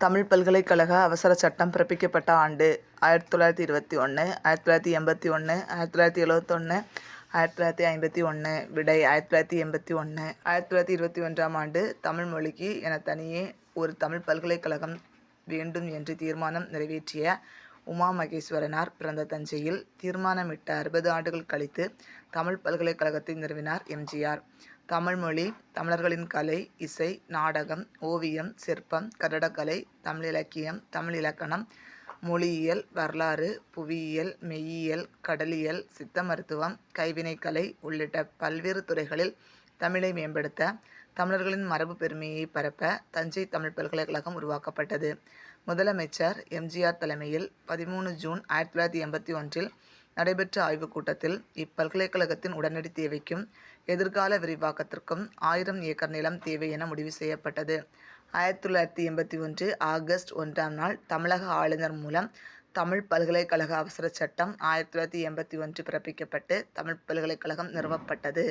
தமிழ் பல்கலைக்கழக அவசரச் சட்டம் பிறப்பிக்கப்பட்ட ஆண்டு 1921, 1981, 1971, 1951. விடை 1981. 1921ஆம் ஆண்டு தமிழ் மொழிக்கு என தனியே ஒரு தமிழ் பல்கலைக்கழகம் வேண்டும் என்று தீர்மானம் நிறைவேற்றிய உமா மகேஸ்வரனார் பிறந்த தஞ்சையில் தீர்மானமிட்ட 60 ஆண்டுகள் கழித்து தமிழ் பல்கலைக்கழகத்தை நிறுவினார் எம்.ஜி.ஆர். தமிழ் மொழி, தமிழர்களின் கலை, இசை, நாடகம், ஓவியம், சிற்பம், கட்டடக்கலை, தமிழ் இலக்கியம், தமிழ் இலக்கணம், மொழியியல், வரலாறு, புவியியல், மெய்யியல், கடலியல், சித்த மருத்துவம், கைவினைக்கலை உள்ளிட்ட பல்வேறு துறைகளில் தமிழை மேம்படுத்த, தமிழர்களின் மரபு பெருமையை பரப்ப தஞ்சை தமிழ் பல்கலைக்கழகம் உருவாக்கப்பட்டது. முதலமைச்சர் எம்.ஜி.ஆர். தலைமையில் 13 ஜூன் 1981 நடைபெற்ற ஆய்வுக் கூட்டத்தில் இப்பல்கலைக்கழகத்தின் உடனடி தேவைக்கும் எதிர்கால விரிவாக்கத்திற்கும் 1000 ஏக்கர் நிலம் தேவை என முடிவு செய்யப்பட்டது. 1981 ஆகஸ்ட் 1ஆம் நாள் தமிழக ஆளுநர் மூலம் தமிழ் பல்கலைக்கழக அவசரச் சட்டம் 1981 பிறப்பிக்கப்பட்டு தமிழ் பல்கலைக்கழகம் நிறுவப்பட்டது.